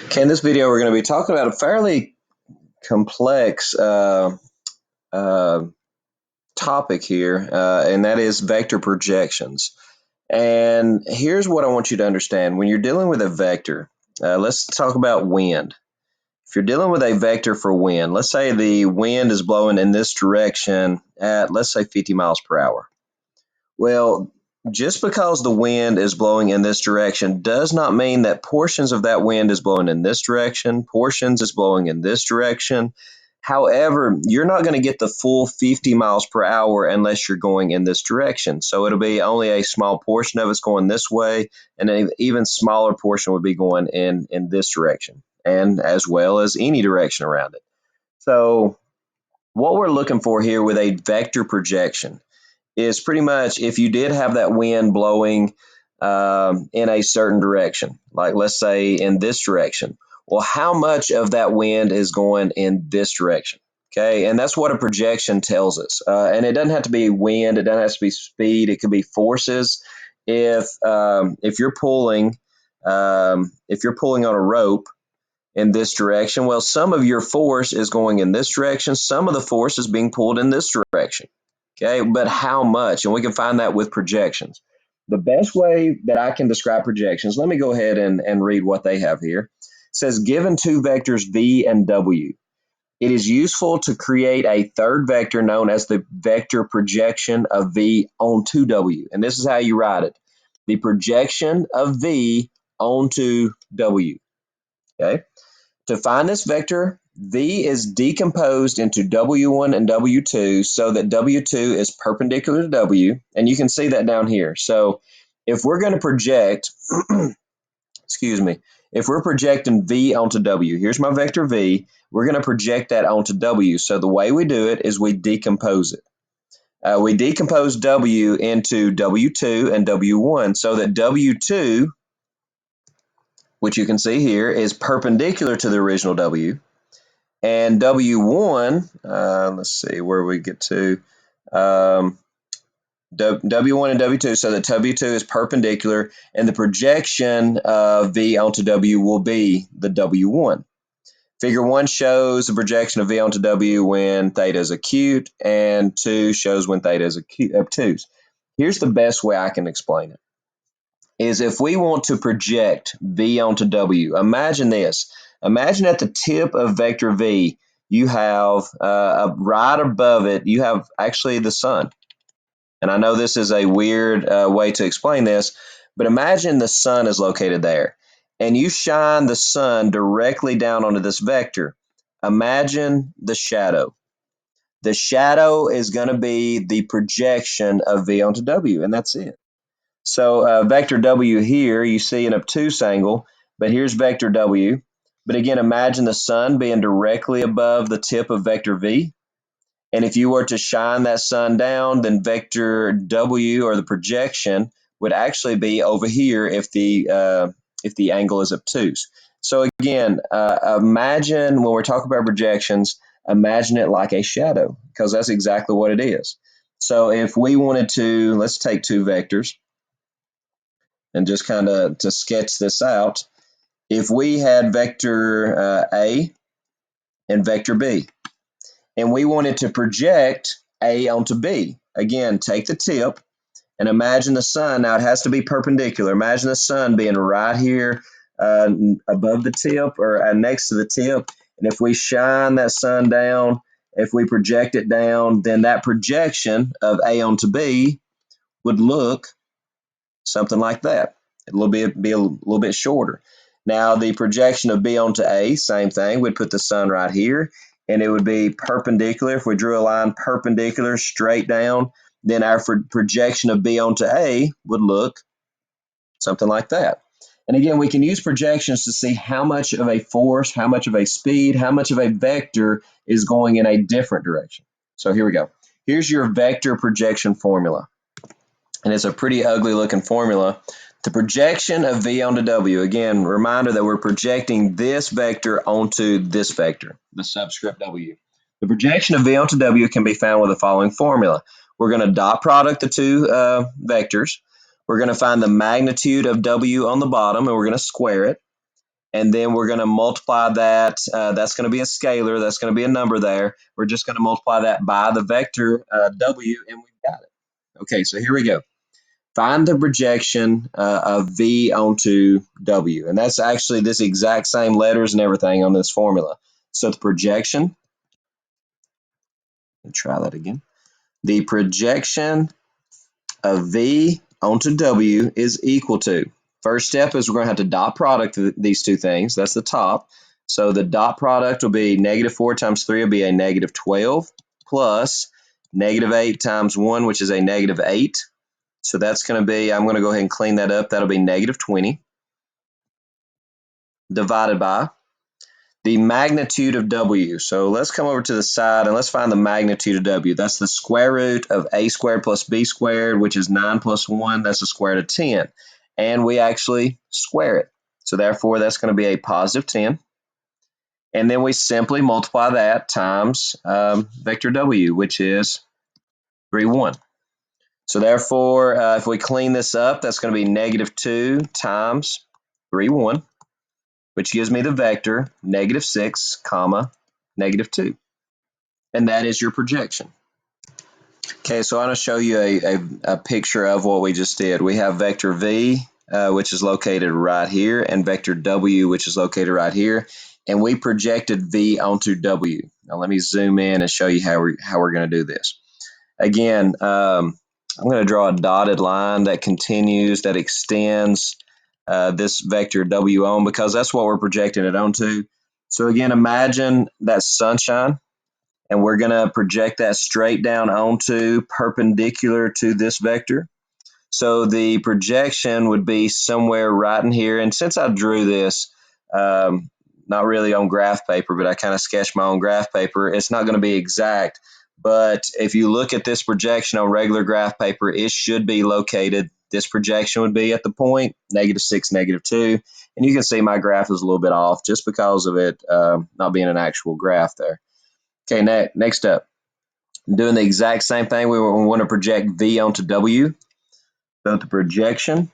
Okay, in this video, we're going to be talking about a fairly complex uh, topic here, and that is vector projections. And here's what I want you to understand. When you're dealing with a vector, let's talk about wind. If you're dealing with a vector for wind, let's say the wind is blowing in this direction at, let's say, 50 miles per hour. Well, just because the wind is blowing in this direction does not mean that portions of that wind is blowing in this direction, portions is blowing in this direction. However, you're not going to get the full 50 miles per hour unless you're going in this direction. So it'll be only a small portion of it's going this way, and an even smaller portion would be going in this direction, and as well as any direction around it. So what we're looking for here with a vector projection is pretty much if you did have that wind blowing in a certain direction, like let's say in this direction, well, how much of that wind is going in this direction? Okay, and that's what a projection tells us. And it doesn't have to be wind, it doesn't have to be speed, it could be forces. If you're pulling, if you're pulling on a rope in this direction, well, some of your force is going in this direction, some of the force is being pulled in this direction. Okay, but how much? And we can find that with projections. The best way that I can describe projections, let me go ahead and read what they have here. It says, given two vectors v and w, it is useful to create a third vector known as the vector projection of v onto w. And this is how you write it. The projection of v onto w. Okay. To find this vector, v is decomposed into w1 and w2 so that w2 is perpendicular to w, and you can see that down here. So if we're going to project, excuse me, if we're projecting v onto w, here's my vector v, we're going to project that onto w. So the way we do it is we decompose it. We decompose w into w2 and w1 so that w2, which you can see here, is perpendicular to the original w, and W1, let's see where we get to, W1 and W2, so that W2 is perpendicular, and the projection of V onto W will be the W1. Figure 1 shows the projection of V onto W when theta is acute, and 2 shows when theta is obtuse. Here's the best way I can explain it. Is if we want to project V onto W, imagine this. Imagine at the tip of vector V, you have right above it, you have actually the sun. And I know this is a weird way to explain this, but imagine the sun is located there. And you shine the sun directly down onto this vector. Imagine the shadow. The shadow is going to be the projection of V onto W, and that's it. So vector W here, you see an obtuse angle, but here's vector W. But again, imagine the sun being directly above the tip of vector V. And if you were to shine that sun down, then vector W, or the projection, would actually be over here if the angle is obtuse. So again, imagine when we're talking about projections, imagine it like a shadow, because that's exactly what it is. So if we wanted to, let's take two vectors and just kind of to sketch this out, if we had vector A and vector B, and we wanted to project A onto B, again, take the tip and imagine the sun. Now it has to be perpendicular. Imagine the sun being right here above the tip or next to the tip. And if we shine that sun down, if we project it down, then that projection of A onto B would look something like that. It'll be a little bit shorter. Now the projection of B onto A, same thing. We'd put the sun right here, and it would be perpendicular. If we drew a line perpendicular straight down, then our projection of B onto A would look something like that. And again, we can use projections to see how much of a force, how much of a speed, how much of a vector is going in a different direction. So here we go. Here's your vector projection formula. And it's a pretty ugly looking formula. The projection of V onto W, again, reminder that we're projecting this vector onto this vector, the subscript W. The projection of V onto W can be found with the following formula. We're going to dot product the two vectors. We're going to find the magnitude of W on the bottom, and we're going to square it. and then we're going to multiply that. That's going to be a scalar. That's going to be a number there. We're just going to multiply that by the vector W, and we've got it. Okay, so here we go. Find the projection of V onto W. And that's actually this exact same letters and everything on this formula. So the projection, let me try that again. The projection of V onto W is equal to, first step is we're going to have to dot product these two things. That's the top. So the dot product will be negative 4 times 3 will be a negative 12 plus negative 8 times 1, which is a negative 8. So that's going to be, I'm going to go ahead and clean that up. That'll be negative 20 divided by the magnitude of W. So let's come over to the side and let's find the magnitude of W. That's the square root of a squared plus b squared, which is 9 plus 1. That's the square root of 10. And we actually square it. So therefore, that's going to be a positive 10. And then we simply multiply that times vector W, which is 3, 1. So therefore, if we clean this up, that's going to be negative 2 times 3, 1, which gives me the vector negative 6, comma, negative 2. And that is your projection. Okay, so I'm going to show you a picture of what we just did. We have vector V, which is located right here, and vector W, which is located right here. And we projected V onto W. Now let me zoom in and show you how we're going to do this. Again, I'm going to draw a dotted line that continues, that extends this vector W on, because that's what we're projecting it onto. So again, imagine that sunshine, and we're going to project that straight down onto, perpendicular to this vector. So the projection would be somewhere right in here. And since I drew this, not really on graph paper, but I kind of sketched my own graph paper, it's not going to be exact. But if you look at this projection on regular graph paper, it should be located. This projection would be at the point, negative 6, negative 2. And you can see my graph is a little bit off just because of it not being an actual graph there. Okay, next up. I'm doing the exact same thing. We want to project V onto W. So the projection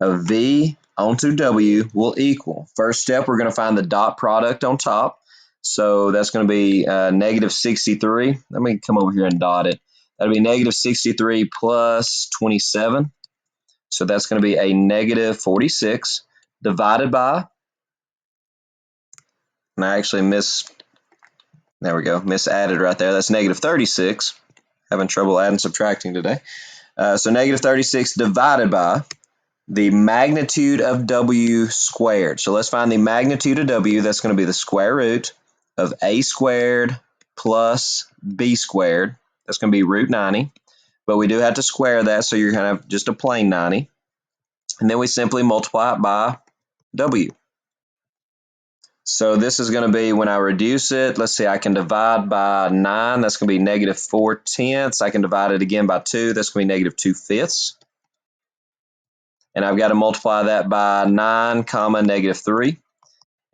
of V onto W will equal. First step, we're going to find the dot product on top. So that's going to be negative 63. Let me come over here and dot it. That'll be negative 63 plus 27. So that's going to be a negative 46 divided by, and I actually there we go, misadded right there. That's negative 36. Having trouble adding and subtracting today. So negative 36 divided by the magnitude of W squared. So let's find the magnitude of W. That's going to be the square root of A squared plus B squared. That's going to be root 90. But we do have to square that, so you're going to have just a plain 90. And then we simply multiply it by W. So this is going to be, when I reduce it, let's see, I can divide by 9. That's going to be negative 4/10. I can divide it again by 2. That's going to be negative 2/5. And I've got to multiply that by 9, comma, negative 3.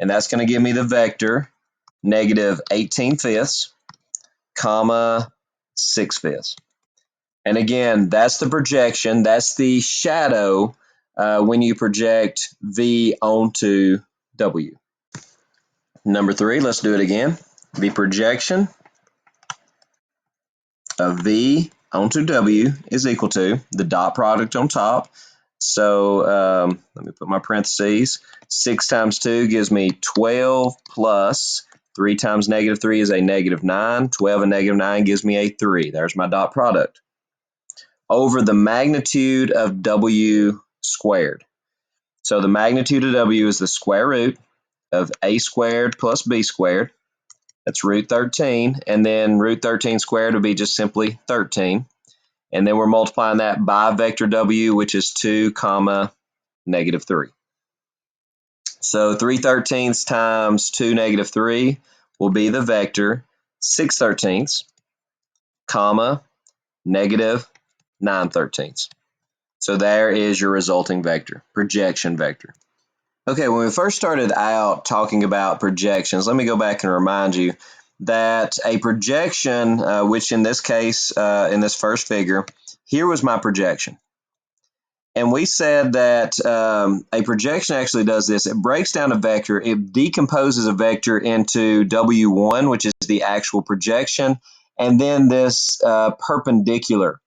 And that's going to give me the vector negative 18/5, comma, 6/5. And again, that's the projection. That's the shadow when you project V onto W. Number 3, let's do it again. The projection of V onto W is equal to the dot product on top. So let me put my parentheses. 6 times 2 gives me 12 plus 3 times negative 3 is a negative 9. 12 and negative 9 gives me a 3. There's my dot product. Over the magnitude of W squared. So the magnitude of W is the square root of A squared plus B squared. That's root 13. And then root 13 squared would be just simply 13. And then we're multiplying that by vector W, which is 2, comma, negative 3. So 3/13 times 2, negative 3 will be the vector 6/13, comma, negative 9/13. So there is your resulting vector, projection vector. Okay, when we first started out talking about projections, let me go back and remind you that a projection, which in this case, in this first figure, here was my projection. And we said that a projection actually does this. It breaks down a vector. It decomposes a vector into W1, which is the actual projection, and then this perpendicular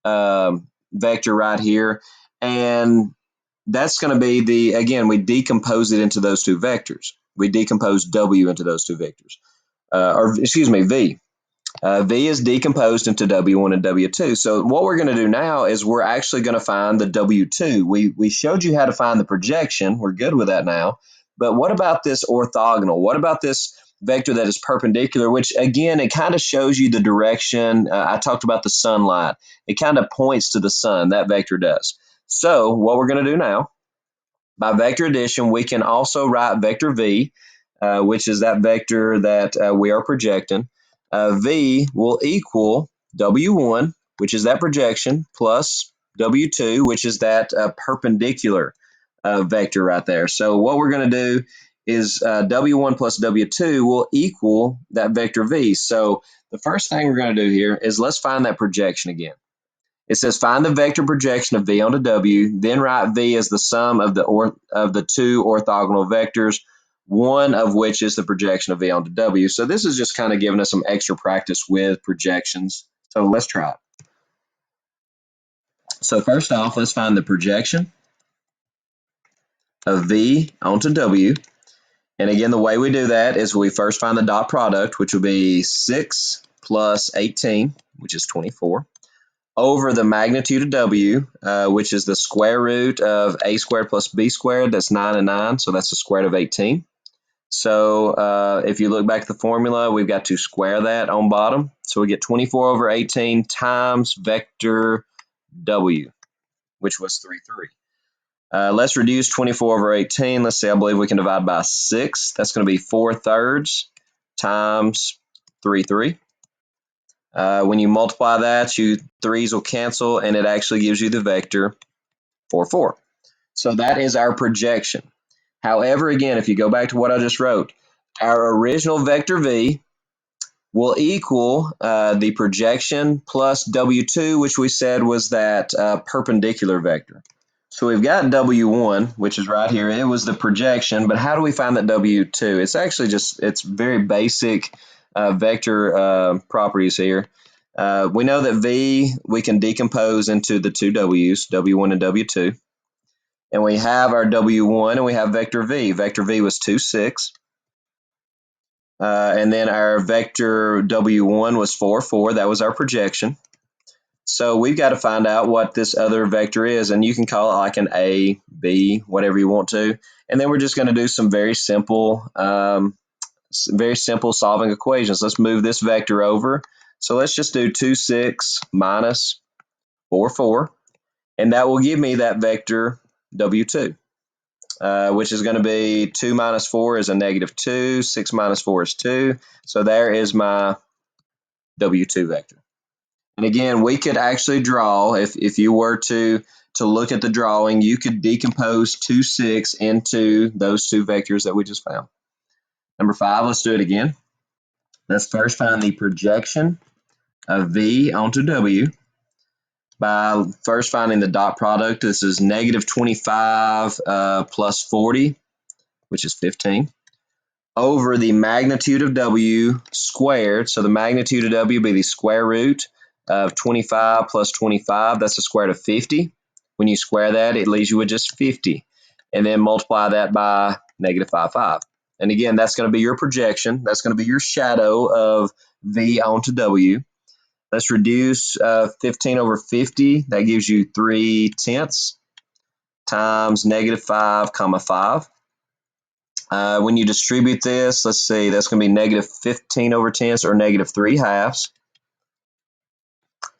vector right here. And that's going to be again, we decompose it into those two vectors. We decompose W into those two vectors. Or excuse me, V. V is decomposed into W1 and W2. So what we're going to do now is we're actually going to find the W2. We showed you how to find the projection. We're good with that now. But what about this orthogonal? What about this vector that is perpendicular, which again, it kind of shows you the direction. I talked about the sunlight. It kind of points to the sun, that vector does. So what we're going to do now, by vector addition, we can also write vector V, which is that vector that we are projecting. V will equal W1, which is that projection, plus W2, which is that perpendicular vector right there. So what we're going to do is W1 plus W2 will equal that vector V. So the first thing we're going to do here is let's find that projection again. It says find the vector projection of V onto W, then write V as the sum of the two orthogonal vectors, one of which is the projection of V onto W. So this is just kind of giving us some extra practice with projections. So let's try it. So first off, let's find the projection of V onto W. And again, the way we do that is we first find the dot product, which will be 6 plus 18, which is 24. Over the magnitude of W, which is the square root of a squared plus b squared. That's 9 and 9, so that's the square root of 18. So if you look back at the formula, we've got to square that on bottom. So we get 24 over 18 times vector W, which was 3, 3. Let's reduce 24 over 18. Let's see, I believe we can divide by 6. That's going to be 4/3 times 3, 3. When you multiply that, you threes will cancel, and it actually gives you the vector 4, 4. So that is our projection. However, again, if you go back to what I just wrote, our original vector V will equal the projection plus W2, which we said was that perpendicular vector. So we've got W1, which is right here. It was the projection, but how do we find that W2? It's actually it's very basic vector properties here. We know that V we can decompose into the two W's, W1 and W2. And we have our W1 and we have vector V. Vector V was 2, 6. And then our vector W1 was 4, 4. That was our projection. So we've got to find out what this other vector is, and you can call it like an A, B, whatever you want to. And then we're just going to do some very simple solving equations. Let's move this vector over. So let's just do 2, 6 minus 4, 4, and that will give me that vector W2, which is going to be 2 minus 4 is a negative 2, 6 minus 4 is 2. So there is my W2 vector. And again, we could actually draw, if you were to look at the drawing, you could decompose 2, 6 into those two vectors that we just found. Number 5, let's do it again. Let's first find the projection of V onto W by first finding the dot product. This is negative 25 plus 40, which is 15. Over the magnitude of W squared. So the magnitude of W would be the square root of 25 plus 25. That's the square root of 50. When you square that, it leaves you with just 50. And then multiply that by negative 5, 5. And again, that's going to be your projection. That's going to be your shadow of V onto W. Let's reduce 15 over 50. That gives you 3/10 times negative 5, comma 5. When you distribute this, let's see, that's going to be negative 15 over 10 or negative 3/2,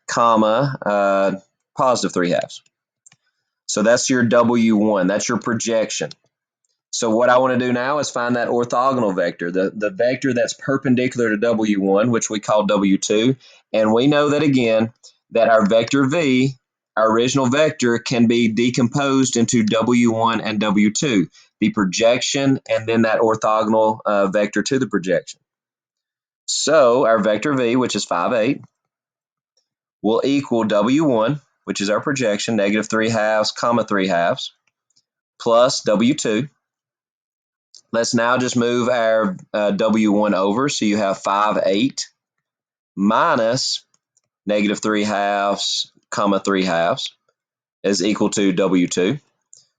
comma, positive 3/2. So that's your W1. That's your projection. So what I want to do now is find that orthogonal vector, the vector that's perpendicular to W1, which we call W2. And we know that, again, that our vector V, our original vector, can be decomposed into W1 and W2, the projection and then that orthogonal vector to the projection. So our vector V, which is 5, 8, will equal W1. which is our projection, negative 3/2, comma 3/2, plus W2. Let's now just move our W1 over. So you have 5/8 minus negative 3/2, comma 3/2 is equal to W2.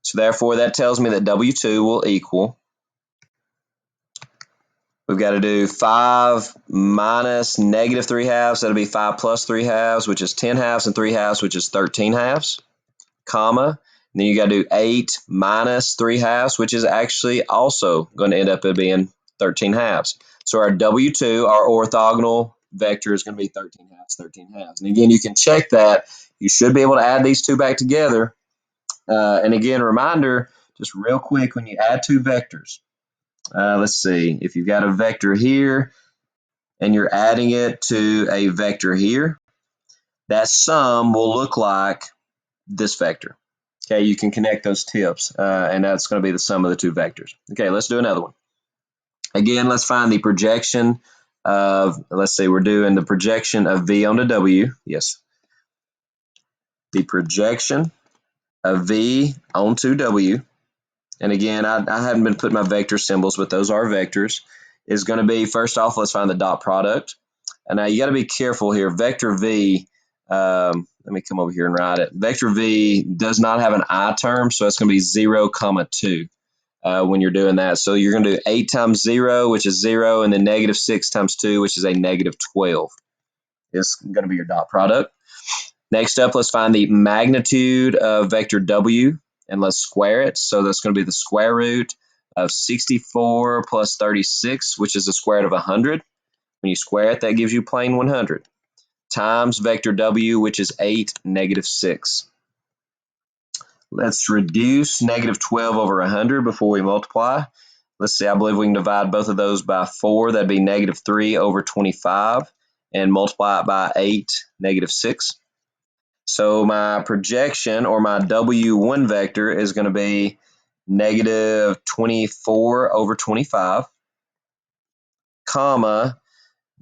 So therefore, that tells me that W2 will equal, we've got to do 5 minus negative 3/2. That'll be 5 plus 3/2, which is 10/2, and 3/2, which is 13/2, comma. And then you got to do 8 minus 3/2, which is actually also going to end up being 13/2. So our W2, our orthogonal vector, is going to be 13/2, 13/2. And again, you can check that. You should be able to add these two back together. And again, reminder, just real quick, when you add two vectors, let's see, if you've got a vector here and you're adding it to a vector here, that sum will look like this vector. Okay, you can connect those tips, and that's going to be the sum of the two vectors. Okay, let's do another one. Again, let's find the projection of, let's say we're doing the projection of V onto W. Yes. The projection of V onto W. And again, I haven't been putting my vector symbols, but those are vectors, is going to be, first off, let's find the dot product. And now you got to be careful here. Vector V, let me come over here and write it. Vector V does not have an I term, so it's going to be 0, 2 when you're doing that. So you're going to do 8 times 0, which is 0, and then negative 6 times 2, which is a negative 12. Is going to be your dot product. Next up, let's find the magnitude of vector W, and let's square it. So that's going to be the square root of 64 plus 36, which is the square root of 100. When you square it, that gives you plain 100, times vector W, which is 8, negative 6. Let's reduce negative 12 over 100 before we multiply. Let's see, I believe we can divide both of those by 4. That'd be negative 3 over 25, and multiply it by 8, negative 6. So my projection, or my W1 vector, is going to be negative 24 over 25, comma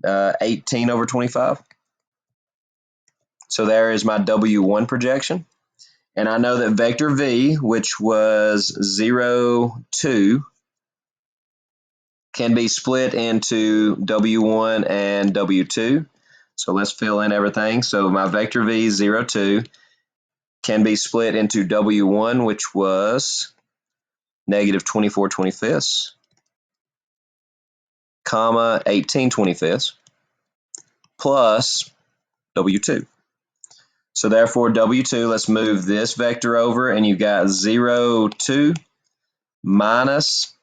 18 over 25. So there is my W1 projection. And I know that vector V, which was 0, 2, can be split into W1 and W2. So let's fill in everything. So my vector V, 0, 2, can be split into W1, which was negative 24 25ths, comma 18 25ths, plus W2. So therefore, W2, let's move this vector over, and you've got 0, 2 minus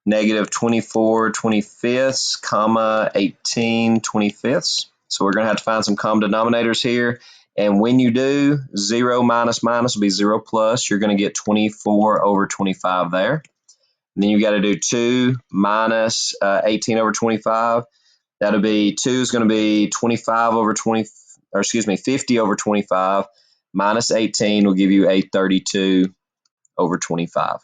negative 24 25ths, comma 18 25ths. So we're going to have to find some common denominators here. And when you do, 0 minus minus will be 0 plus. You're going to get 24 over 25 there. And then you got to do 2 minus 18 over 25. That'll be 2 is going to be 25 over 20, or excuse me, 50 over 25 minus 18 will give you a 32 over 25.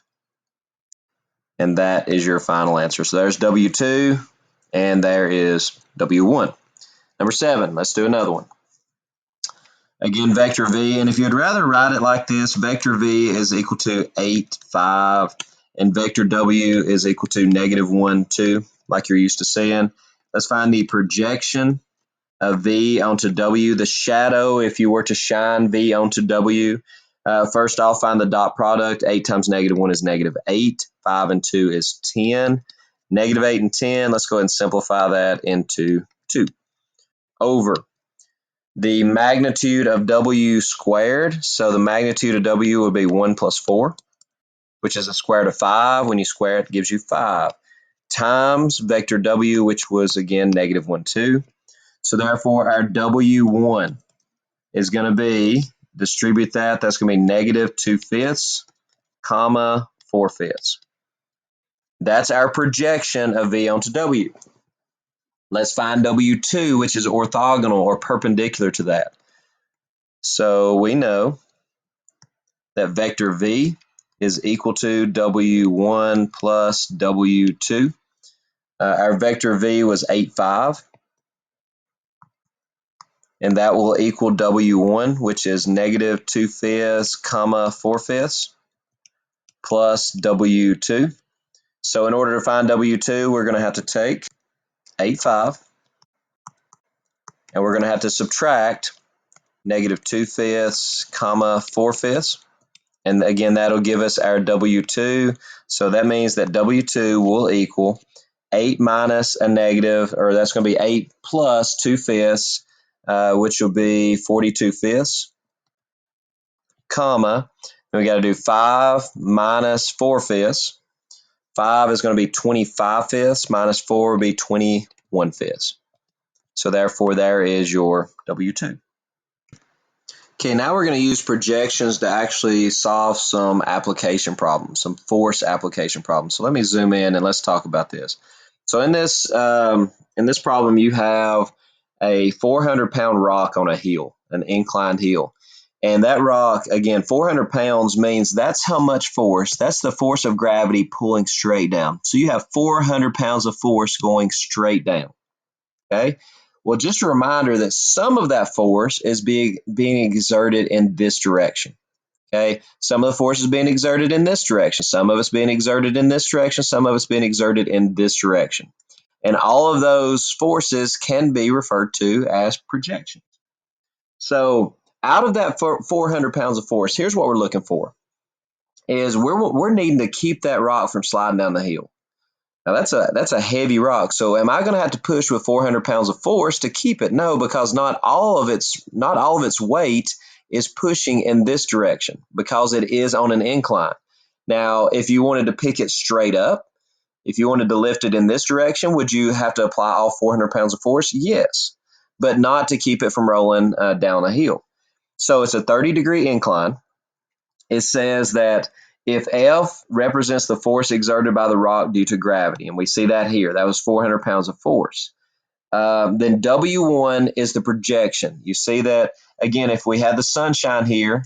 And that is your final answer. So there's W2, and there is W1. Number 7, let's do another one. Again, vector V, and if you'd rather write it like this, vector V is equal to 8, 5, and vector W is equal to negative 1, 2, like you're used to seeing. Let's find the projection of V onto W, the shadow if you were to shine V onto W. First, I'll find the dot product. 8 times negative 1 is negative 8. 5 and 2 is 10. Negative 8 and 10, let's go ahead and simplify that into 2. Over the magnitude of W squared. So the magnitude of W would be 1 plus 4, which is a square root of 5. When you square it, it gives you 5. Times vector W, which was, again, negative 1, 2. So therefore, our W1 is going to be, distribute that, that's going to be negative 2/5, comma 4/5. That's our projection of V onto W. Let's find W2, which is orthogonal or perpendicular to that. So we know that vector V is equal to W1 plus W2. Our vector V was 8, 5. and that will equal W1, which is negative 2/5, comma 4/5, plus W2. So in order to find W2, we're going to have to take 8/5, and we're going to have to subtract negative 2/5, comma 4/5. And again, that'll give us our W2. So that means that W2 will equal 8 minus a negative, or that's going to be 8 plus 2/5, which will be 42/5, comma, and we got to do 5 minus 4/5. 5 is going to be 25/5, minus 4 will be 21/5. So therefore, there is your W2. Okay, now we're going to use projections to actually solve some application problems, some force application problems. So let me zoom in and let's talk about this. So in this problem, you have a 400-pound rock on a hill, an inclined hill. And that rock, again, 400 pounds means that's how much force, that's the force of gravity pulling straight down. So you have 400 pounds of force going straight down, okay? Well, just a reminder that some of that force is being exerted in this direction. Okay, some of the force is being exerted in this direction. Some of it's being exerted in this direction. Some of it's being exerted in this direction. And all of those forces can be referred to as projections. So out of that 400 pounds of force, here's what we're looking for. Is we're needing to keep that rock from sliding down the hill. Now that's a heavy rock. So am I going to have to push with 400 pounds of force to keep it? No, because not all of its weight is pushing in this direction because it is on an incline. Now, if you wanted to pick it straight up, if you wanted to lift it in this direction, would you have to apply all 400 pounds of force? Yes, but not to keep it from rolling down a hill. So it's a 30-degree incline. It says that if F represents the force exerted by the rock due to gravity, and we see that here, that was 400 pounds of force, then W1 is the projection. You see that, again, if we had the sunshine here,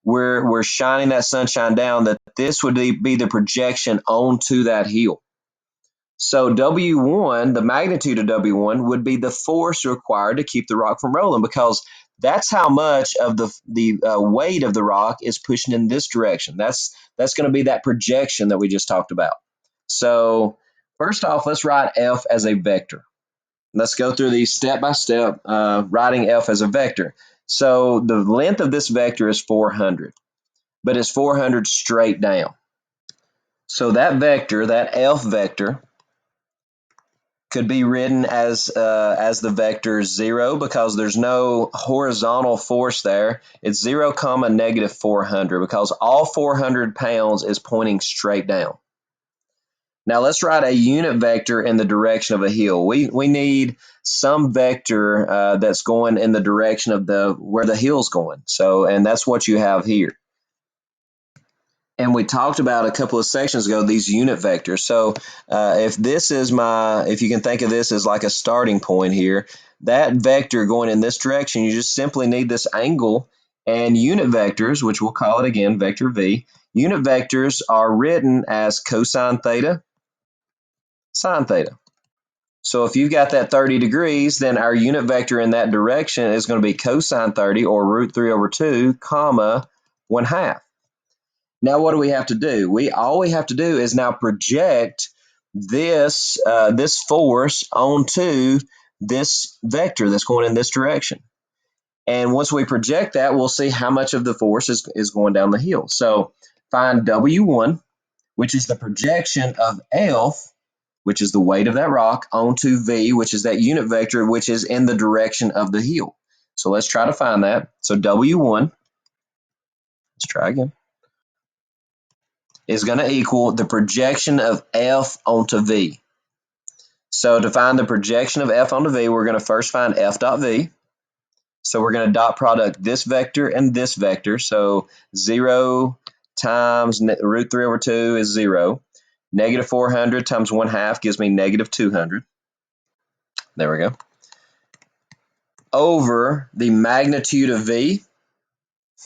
we're shining that sunshine down, that this would be the projection onto that hill. So W1, the magnitude of W1, would be the force required to keep the rock from rolling, because that's how much of the weight of the rock is pushing in this direction. That's going to be that projection that we just talked about. So first off, let's write F as a vector. Let's go through these step by step, writing F as a vector. So the length of this vector is 400, but it's 400 straight down. So that vector, that F vector, could be written as the vector 0, because there's no horizontal force there. It's 0, comma negative 400, because all 400 pounds is pointing straight down. Now let's write a unit vector in the direction of a hill. We need some vector that's going in the direction of where the hill's going. So, and that's what you have here. And we talked about a couple of sections ago these unit vectors. So if you can think of this as like a starting point here, that vector going in this direction, you just simply need this angle, and unit vectors, which we'll call it again vector v, unit vectors are written as cosine theta, sine theta. So if you've got that 30 degrees, then our unit vector in that direction is going to be cosine 30, or root 3 over 2, comma 1/2. Now, what do we have to do? All we have to do is now project this force onto this vector that's going in this direction. And once we project that, we'll see how much of the force is going down the hill. So find W1, which is the projection of F, which is the weight of that rock, onto V, which is that unit vector, which is in the direction of the hill. So let's try to find that. So W1, let's try again, is going to equal the projection of F onto V. So to find the projection of F onto V, we're going to first find F dot V. So we're going to dot product this vector and this vector. So 0 times root 3 over 2 is 0. Negative 400 times 1/2 gives me negative 200. There we go. Over the magnitude of V.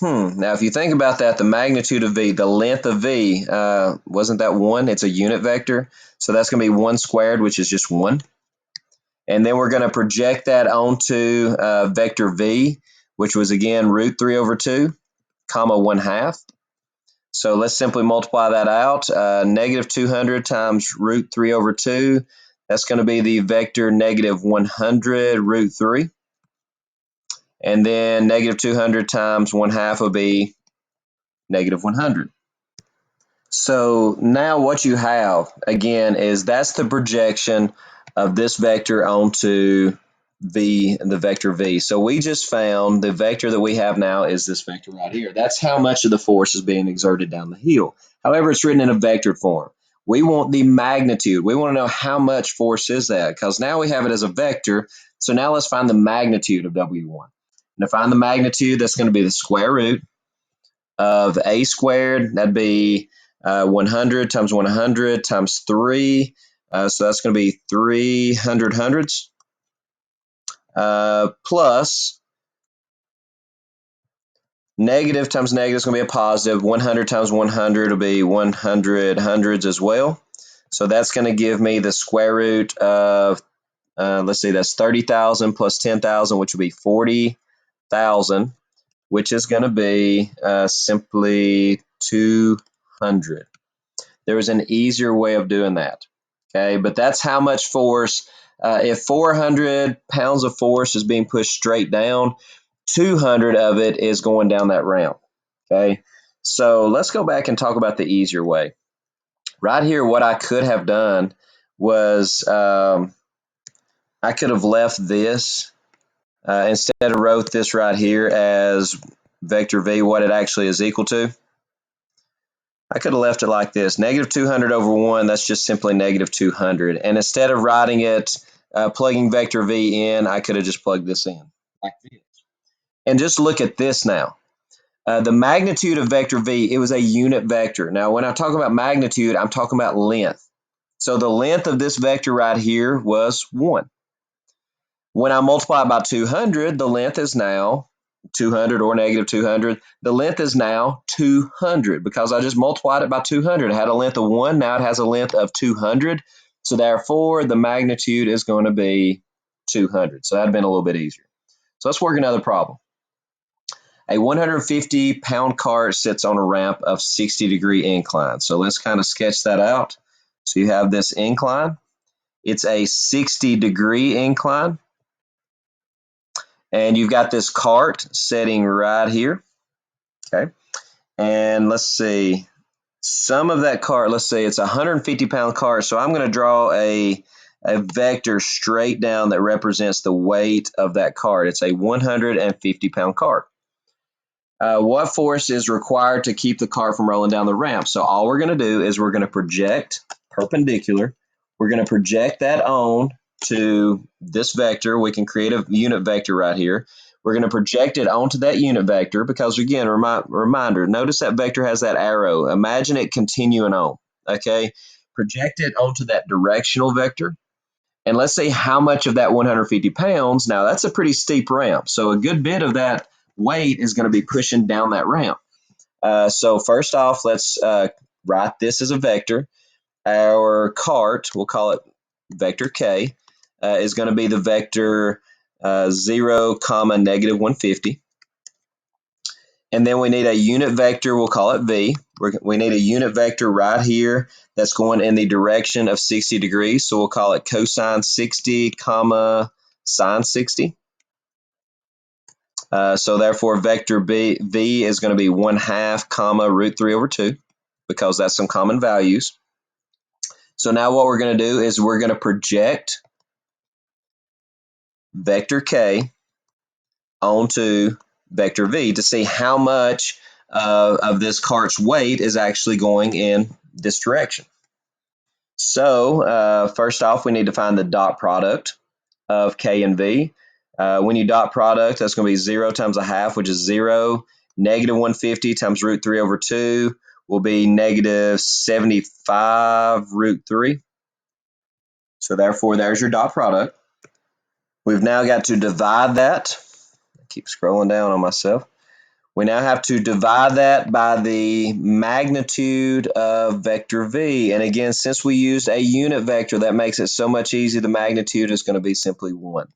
Now, if you think about that, the magnitude of V, the length of V, wasn't that 1? It's a unit vector. So that's going to be 1 squared, which is just 1. And then we're going to project that onto vector v, which was again root 3 over 2, comma 1/2. So let's simply multiply that out. Negative 200 times root 3 over 2, that's going to be the vector negative 100 root 3. And then negative 200 times 1/2 will be negative 100. So now what you have, again, is that's the projection of this vector onto the vector v. So we just found the vector that we have now is this vector right here. That's how much of the force is being exerted down the hill. However, it's written in a vectored form. We want the magnitude. We want to know how much force is that, because now we have it as a vector. So now let's find the magnitude of W1. And to find the magnitude, that's going to be the square root of a squared. That'd be 100 times 100 times 3. So that's going to be 300 hundredths plus negative times negative is going to be a positive. 100 times 100 will be 100 hundreds as well. So that's going to give me the square root of, let's see, that's 30,000 plus 10,000, which will be 40,000, which is going to be simply 200. There was an easier way of doing that. Okay, but that's how much force. If 400 pounds of force is being pushed straight down, 200 of it is going down that ramp. Okay, so let's go back and talk about the easier way. Right here, what I could have done was I could have left this instead of wrote this right here as vector v, what it actually is equal to. I could have left it like this. Negative 200 over 1, that's just simply negative 200. And instead of writing it, plugging vector v in, I could have just plugged this in like this. And just look at this now. The magnitude of vector v, it was a unit vector. Now, when I talk about magnitude, I'm talking about length. So the length of this vector right here was 1. When I multiply by 200, the length is now 200 or negative 200. The length is now 200 because I just multiplied it by 200. It had a length of 1. Now it has a length of 200. So therefore, the magnitude is going to be 200. So that would have been a little bit easier. So let's work another problem. A 150-pound cart sits on a ramp of 60-degree incline. So let's kind of sketch that out. So you have this incline. It's a 60-degree incline. And you've got this cart sitting right here. Okay. And let's see. Some of that cart, let's say it's a 150-pound cart. So I'm going to draw a vector straight down that represents the weight of that cart. It's a 150-pound cart. What force is required to keep the cart from rolling down the ramp? So all we're going to do is we're going to project perpendicular. We're going to project that on to this vector. We can create a unit vector right here. We're going to project it onto that unit vector because, again, reminder, notice that vector has that arrow. Imagine it continuing on, okay? Project it onto that directional vector. And let's say how much of that 150 pounds, now that's a pretty steep ramp. So a good bit of that weight is going to be pushing down that ramp. So first off, let's write this as a vector. Our cart, we'll call it vector k, is going to be the vector 0, comma, negative 150. And then we need a unit vector, we'll call it v. We need a unit vector right here that's going in the direction of 60 degrees. So we'll call it cosine 60, comma, sine 60. So therefore, vector v is going to be 1/2, comma, root 3 over 2, because that's some common values. So now what we're going to do is we're going to project vector k onto vector v to see how much of this cart's weight is actually going in this direction. So first off, we need to find the dot product of k and v. When you dot product, that's going to be 0 times 1/2, which is 0. Negative 150 times root 3 over 2 will be negative 75 root 3. So therefore, there's your dot product. We've now got to divide that. I keep scrolling down on myself. We now have to divide that by the magnitude of vector v. And again, since we used a unit vector, that makes it so much easier. The magnitude is going to be simply 1.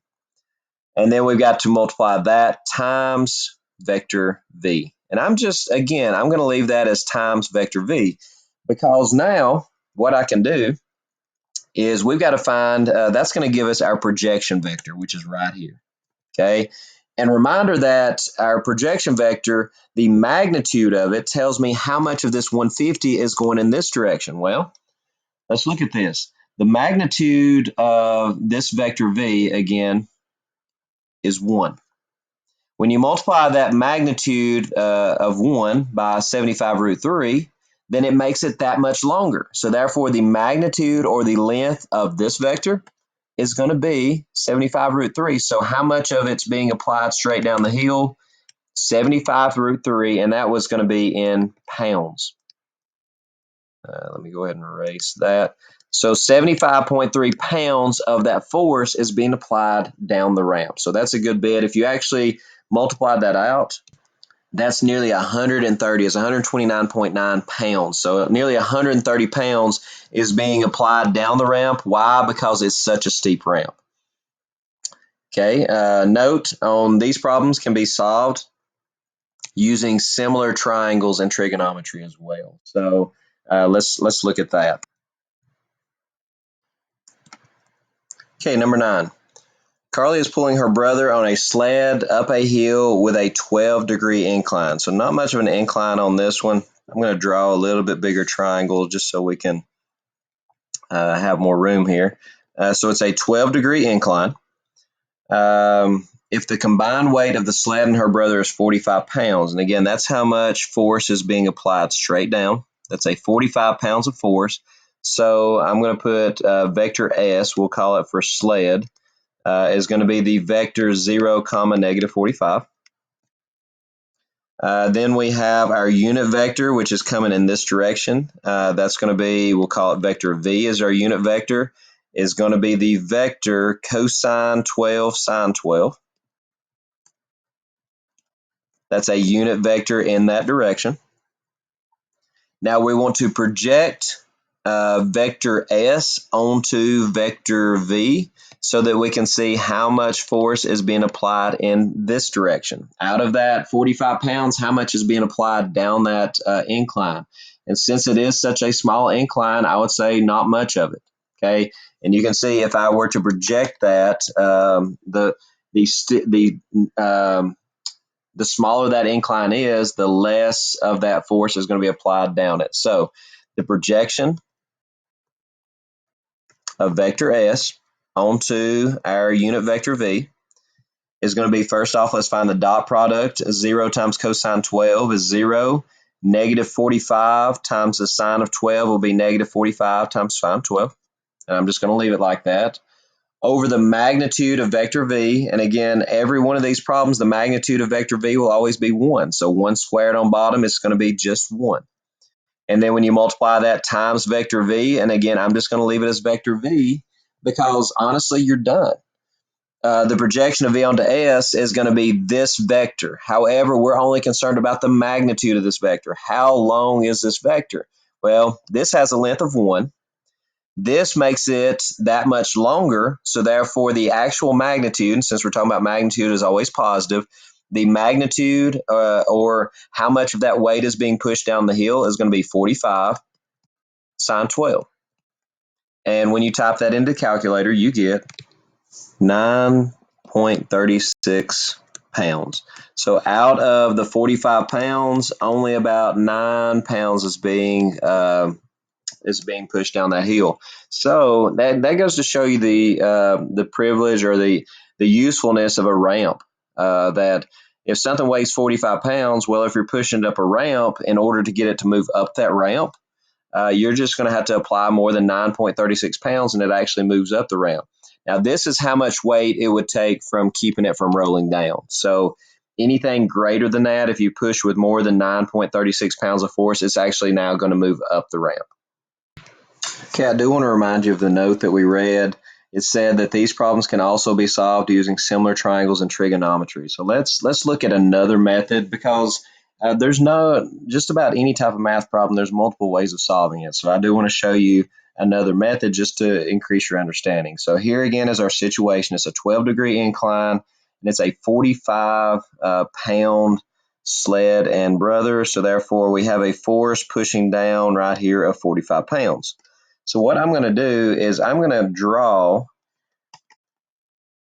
And then we've got to multiply that times vector v. And I'm going to leave that as times vector v, because now what I can do is we've got to find, that's going to give us our projection vector, which is right here. Okay. And reminder that our projection vector, the magnitude of it tells me how much of this 150 is going in this direction. Well, let's look at this. The magnitude of this vector v, again, is 1. When you multiply that magnitude of 1 by 75 root 3, then it makes it that much longer. So therefore, the magnitude or the length of this vector is going to be 75 root 3. So how much of it's being applied straight down the hill? 75 root 3, and that was going to be in pounds. Let me go ahead and erase that. So 75.3 pounds of that force is being applied down the ramp. So that's a good bit. If you actually multiply that out, that's nearly 130. It's 129.9 pounds. So nearly 130 pounds is being applied down the ramp. Why? Because it's such a steep ramp. Okay, note on these problems can be solved using similar triangles and trigonometry as well. So let's look at that. Okay, number 9. Carly is pulling her brother on a sled up a hill with a 12-degree incline. So not much of an incline on this one. I'm going to draw a little bit bigger triangle just so we can have more room here. So it's a 12-degree incline. If the combined weight of the sled and her brother is 45 pounds, and again, that's how much force is being applied straight down. That's a 45 pounds of force. So I'm going to put vector S, we'll call it for sled, is going to be the vector 0, negative 45. Then we have our unit vector, which is coming in this direction. That's going to be, we'll call it vector V as our unit vector, is going to be the vector cosine 12 sine 12. That's a unit vector in that direction. Now we want to project vector S onto vector V so that we can see how much force is being applied in this direction. Out of that 45 pounds, how much is being applied down that incline? And since it is such a small incline, I would say not much of it. Okay, and you can see if I were to project that, the smaller that incline is, the less of that force is going to be applied down it. So the projection of vector S onto our unit vector V is going to be, first off, let's find the dot product. 0 times cosine 12 is 0. Negative 45 times the sine of 12 will be negative 45 times sine 12. And I'm just going to leave it like that. Over the magnitude of vector v, and again, every one of these problems, the magnitude of vector v will always be 1. So 1 squared on bottom is going to be just 1. And then when you multiply that times vector v, and again, I'm just going to leave it as vector v because honestly, you're done. The projection of v onto s is going to be this vector. However, we're only concerned about the magnitude of this vector. How long is this vector? Well, this has a length of 1. This makes it that much longer, so therefore the actual magnitude, since we're talking about magnitude is always positive, the magnitude or how much of that weight is being pushed down the hill is going to be 45 sine 12. And when you type that into the calculator, you get 9.36 pounds. So out of the 45 pounds, only about 9 pounds is being pushed down that hill. So that goes to show you the privilege or the usefulness of a ramp. That if something weighs 45 pounds, well, if you're pushing it up a ramp, in order to get it to move up that ramp, you're just going to have to apply more than 9.36 pounds, and it actually moves up the ramp. Now, this is how much weight it would take from keeping it from rolling down. So anything greater than that, if you push with more than 9.36 pounds of force, it's actually now going to move up the ramp. Okay, I do want to remind you of the note that we read. it said that these problems can also be solved using similar triangles and trigonometry. So let's look at another method, because there's no just about any type of math problem, there's multiple ways of solving it. So I do want to show you another method just to increase your understanding. So here again is our situation. It's a 12-degree incline, and it's a 45 pound sled and brother. So therefore we have a force pushing down right here of 45 pounds. So what I'm going to do is I'm going to draw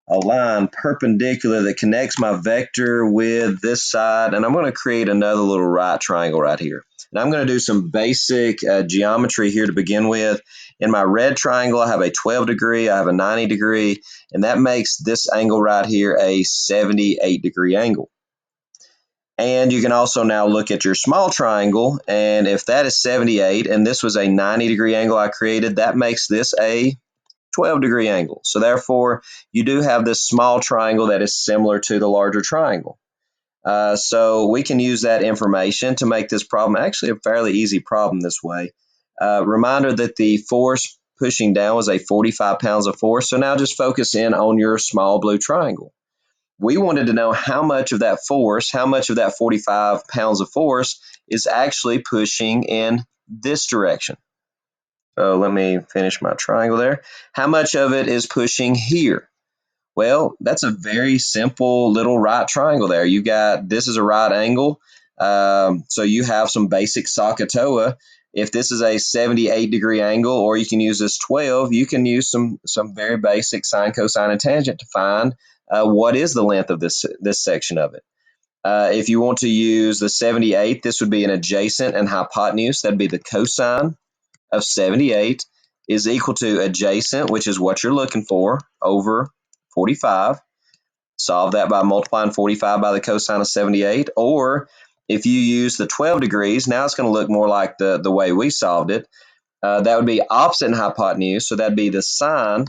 a line perpendicular that connects my vector with this side, and I'm going to create another little right triangle right here. And I'm going to do some basic geometry here to begin with. In my red triangle, I have a 12 degree, I have a 90 degree, and that makes this angle right here a 78 degree angle. And you can also now look at your small triangle, and if that is 78 and this was a 90 degree angle I created, that makes this a 12-degree angle. So therefore, you do have this small triangle that is similar to the larger triangle. So we can use that information to make this problem actually a fairly easy problem this way. Reminder that the force pushing down was a 45 pounds of force. So now just focus in on your small blue triangle. We wanted to know how much of that force, how much of that 45 pounds of force is actually pushing in this direction. So let me finish my triangle there. How much of it is pushing here? Well, that's a very simple little right triangle there. You got, this is a right angle. So you have some basic SOHCAHTOA. If this is a 78 degree angle, or you can use this 12, you can use some very basic sine, cosine, and tangent to find what is the length of this section of it. If you want to use the 78, this would be an adjacent and hypotenuse. That'd be the cosine of 78 is equal to adjacent, which is what you're looking for, over 45. Solve that by multiplying 45 by the cosine of 78. Or if you use the 12 degrees, now it's going to look more like the way we solved it. That would be opposite in hypotenuse, so that'd be the sine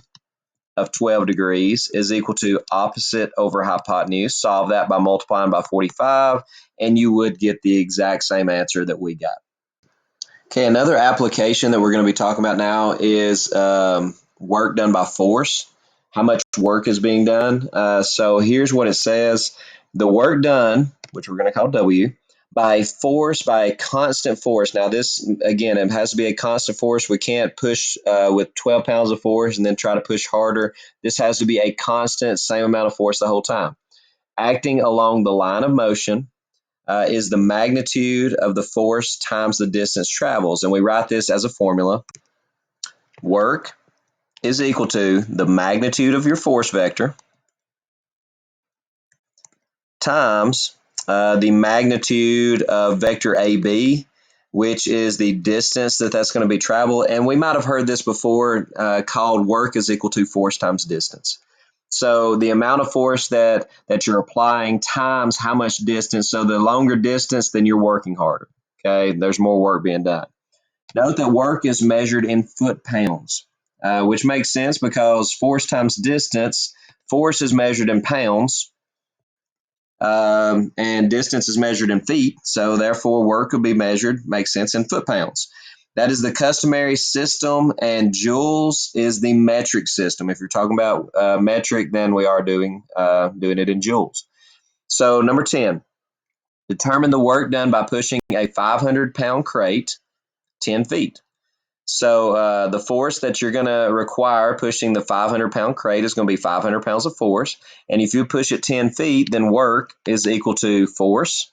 of 12 degrees is equal to opposite over hypotenuse. Solve that by multiplying by 45, and you would get the exact same answer that we got. Okay, another application that we're going to be talking about now is work done by force. How much work is being done? So here's what it says. The work done, which we're going to call W, by force, by a constant force. Now this, again, it has to be a constant force. We can't push with 12 pounds of force and then try to push harder. This has to be a constant, same amount of force the whole time. Acting along the line of motion is the magnitude of the force times the distance travels. And we write this as a formula. Work is equal to the magnitude of your force vector times the magnitude of vector AB, which is the distance that's going to be traveled. And we might have heard this before, called work is equal to force times distance. So the amount of force that you're applying times how much distance. So the longer distance, then you're working harder. Okay, there's more work being done. Note that work is measured in foot-pounds, which makes sense because force times distance, force is measured in pounds, and distance is measured in feet. So therefore, work will be measured, makes sense, in foot-pounds. That is the customary system, and joules is the metric system. If you're talking about metric, then we are doing it in joules. So number 10, determine the work done by pushing a 500-pound crate 10 feet. So the force that you're going to require pushing the 500-pound crate is going to be 500 pounds of force. And if you push it 10 feet, then work is equal to force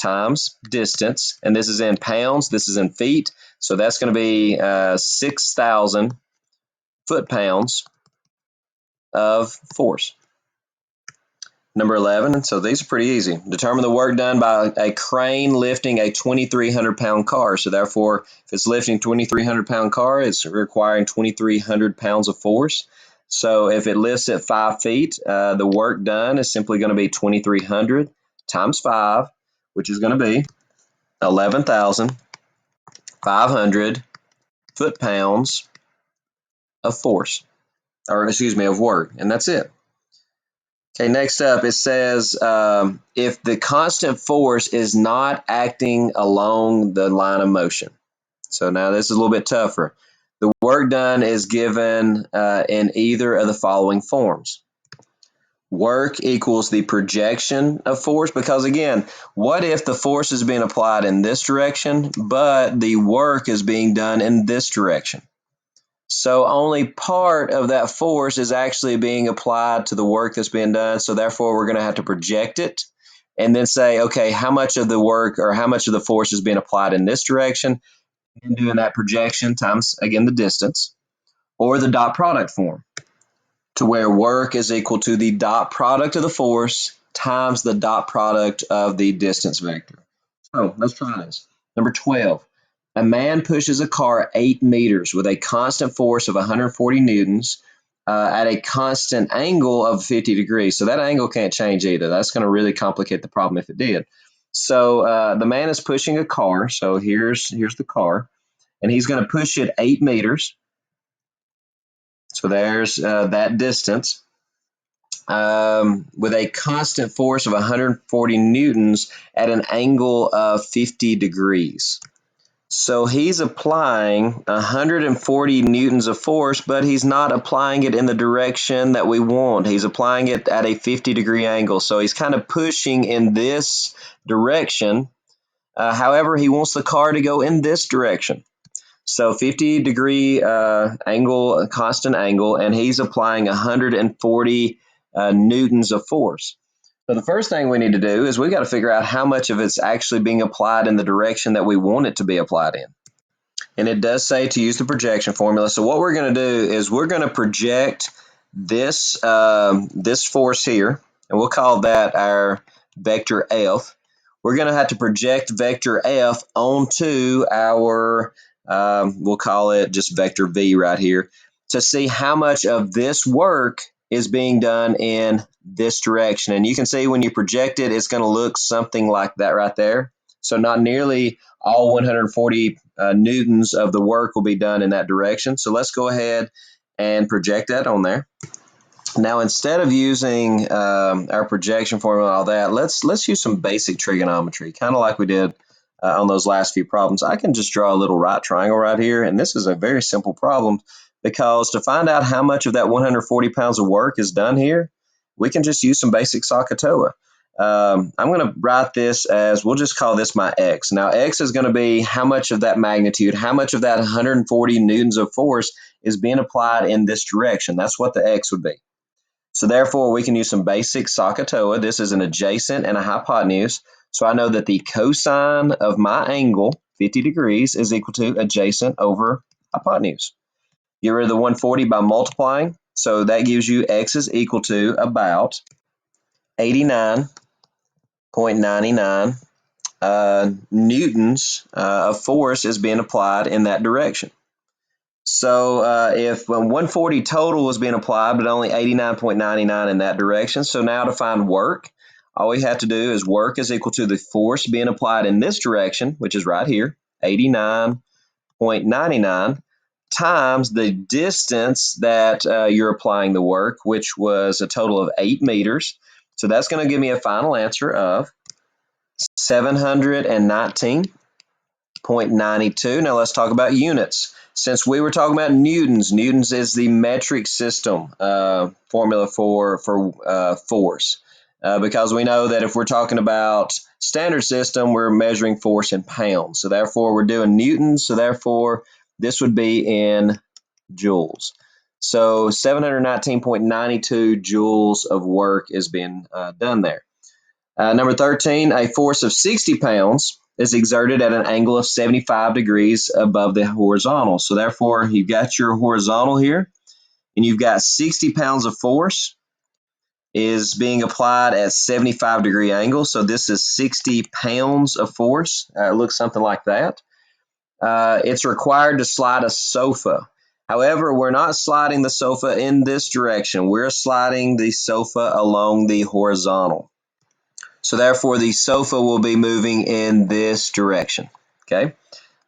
times distance. And this is in pounds, this is in feet. So that's going to be 6,000 foot-pounds of force. Number 11, so these are pretty easy. Determine the work done by a crane lifting a 2,300-pound car. So therefore, if it's lifting a 2,300-pound car, it's requiring 2,300 pounds of force. So if it lifts at 5 feet, the work done is simply going to be 2,300 times 5, which is going to be 11,500 foot-pounds of force, or excuse me, of work, and that's it. Okay, next up, it says if the constant force is not acting along the line of motion. So now this is a little bit tougher. The work done is given in either of the following forms. Work equals the projection of force, because again, what if the force is being applied in this direction, but the work is being done in this direction? So only part of that force is actually being applied to the work that's being done. So therefore, we're going to have to project it and then say, okay, how much of the work or how much of the force is being applied in this direction, and doing that projection times, again, the distance, or the dot product form, to where work is equal to the dot product of the force times the dot product of the distance vector. So let's try this. Number 12. A man pushes a car 8 meters with a constant force of 140 newtons at a constant angle of 50 degrees. So that angle can't change either. That's going to really complicate the problem if it did. So the man is pushing a car. So here's the car, and he's going to push it 8 meters. So there's that distance. With a constant force of 140 newtons at an angle of 50 degrees. So he's applying 140 newtons of force, but he's not applying it in the direction that we want. He's applying it at a 50-degree angle. So he's kind of pushing in this direction. However, he wants the car to go in this direction. So 50-degree angle, constant angle, and he's applying 140 newtons of force. So the first thing we need to do is we've got to figure out how much of it's actually being applied in the direction that we want it to be applied in. And it does say to use the projection formula. So what we're going to do is we're going to project this, this force here, and we'll call that our vector F. We're going to have to project vector F onto our, we'll call it just vector V right here, to see how much of this work is being done in this direction. And you can see when you project it, it's going to look something like that right there. So not nearly all 140 newtons of the work will be done in that direction. So let's go ahead and project that on there. Now, instead of using our projection formula and all that, let's use some basic trigonometry, kind of like we did on those last few problems. I can just draw a little right triangle right here, and this is a very simple problem, because to find out how much of that 140 pounds of work is done here, we can just use some basic SOHCAHTOA. I'm going to write this as, we'll just call this my x. Now, x is going to be how much of that magnitude, how much of that 140 newtons of force is being applied in this direction. That's what the x would be. So therefore, we can use some basic SOHCAHTOA. This is an adjacent and a hypotenuse. So I know that the cosine of my angle, 50 degrees, is equal to adjacent over hypotenuse. Get rid of the 140 by multiplying. So that gives you x is equal to about 89.99 newtons of force is being applied in that direction. So if 140 total was being applied, but only 89.99 in that direction, so now to find work, all we have to do is work is equal to the force being applied in this direction, which is right here, 89.99, times the distance that you're applying the work, which was a total of 8 meters. So that's going to give me a final answer of 719.92. Now let's talk about units. Since we were talking about newtons, newtons is the metric system formula for force. Because we know that if we're talking about standard system, we're measuring force in pounds. So therefore, we're doing newtons. So therefore, this would be in joules. So 719.92 joules of work is being done there. Number 13, a force of 60 pounds is exerted at an angle of 75 degrees above the horizontal. So therefore, you've got your horizontal here, and you've got 60 pounds of force is being applied at 75-degree angle. So this is 60 pounds of force. It looks something like that. It's required to slide a sofa. However, we're not sliding the sofa in this direction. We're sliding the sofa along the horizontal. So therefore, the sofa will be moving in this direction. Okay.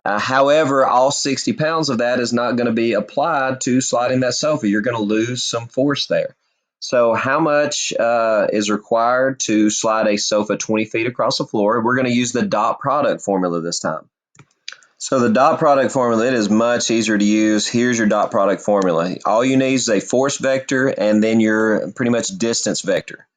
However, all 60 pounds of that is not going to be applied to sliding that sofa. You're going to lose some force there. So how much is required to slide a sofa 20 feet across the floor? We're going to use the dot product formula this time. So the dot product formula, it is much easier to use. Here's your dot product formula. All you need is a force vector and then your pretty much distance vector.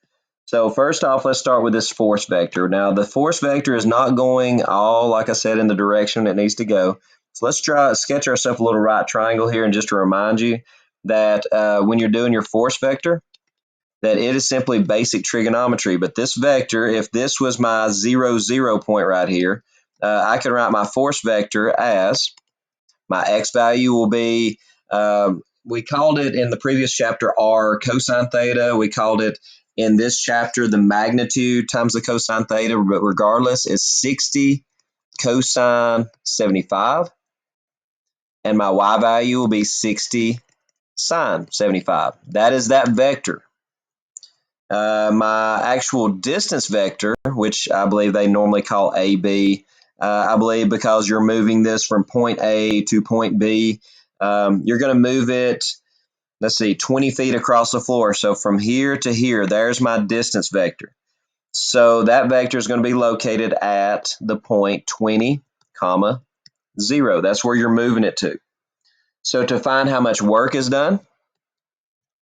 So first off, let's start with this force vector. Now the force vector is not going all, like I said, in the direction it needs to go. So let's try sketch ourselves a little right triangle here, and just to remind you that when you're doing your force vector, that it is simply basic trigonometry. But this vector, if this was my 0, 0 point right here, I can write my force vector as my x value will be, we called it in the previous chapter r cosine theta. We called it in this chapter the magnitude times the cosine theta, but regardless, it's 60 cosine 75. And my y value will be 60 sine 75. That is that vector. My actual distance vector, which I believe they normally call AB, I believe because you're moving this from point A to point B, you're going to move it, let's see, 20 feet across the floor. So from here to here, there's my distance vector. So that vector is going to be located at the point 20, comma, 0. That's where you're moving it to. So to find how much work is done,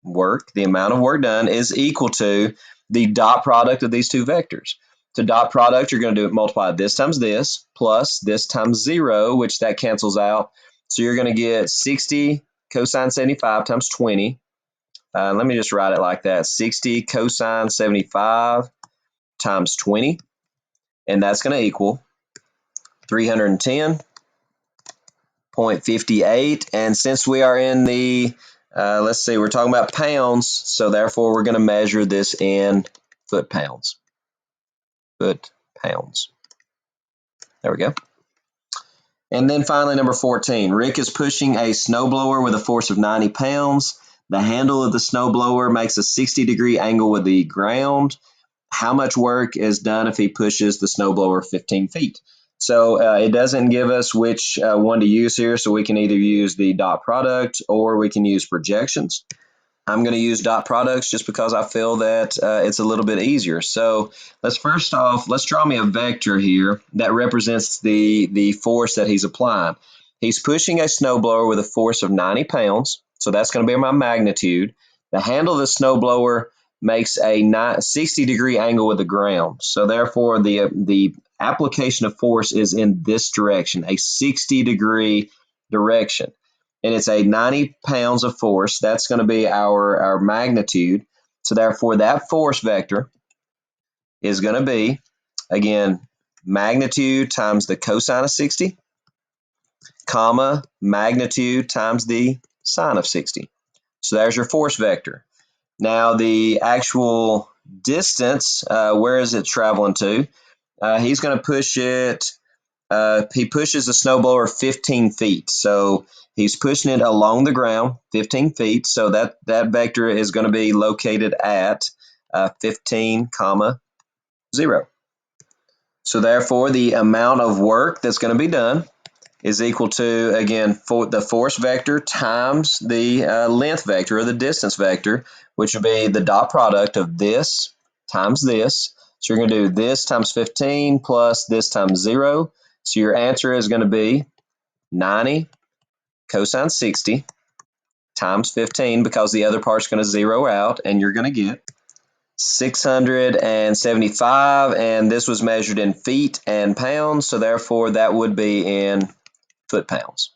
the amount of work done is equal to the dot product of these two vectors. To dot product, you're going to multiply this times this plus this times 0, which that cancels out. So you're going to get 60 cosine 75 times 20. Let me just write it like that. 60 cosine 75 times 20. And that's going to equal 310.58. And since we are in the let's see, we're talking about pounds, so therefore we're going to measure this in foot pounds. Foot pounds. There we go. And then finally, number 14. Rick is pushing a snowblower with a force of 90 pounds. The handle of the snowblower makes a 60-degree angle with the ground. How much work is done if he pushes the snowblower 15 feet? So it doesn't give us which one to use here, so we can either use the dot product or we can use projections. I'm going to use dot products just because I feel that it's a little bit easier. So let's draw me a vector here that represents the force that he's applying. He's pushing a snowblower with a force of 90 pounds, so that's going to be my magnitude. The handle of the snowblower makes a 60-degree angle with the ground, so therefore the application of force is in this direction, a 60-degree direction. And it's a 90 pounds of force. That's going to be our magnitude. So therefore, that force vector is going to be, again, magnitude times the cosine of 60, comma, magnitude times the sine of 60. So there's your force vector. Now, the actual distance, where is it traveling to? He's going to push it. He pushes the snowblower 15 feet. So he's pushing it along the ground 15 feet. So that vector is going to be located at 15, comma, 0. So therefore, the amount of work that's going to be done is equal to, again, for the force vector times the length vector or the distance vector, which will be the dot product of this times this. So you're going to do this times 15 plus this times 0. So your answer is going to be 90 cosine 60 times 15 because the other part's going to zero out, and you're going to get 675, and this was measured in feet and pounds, so therefore that would be in foot pounds.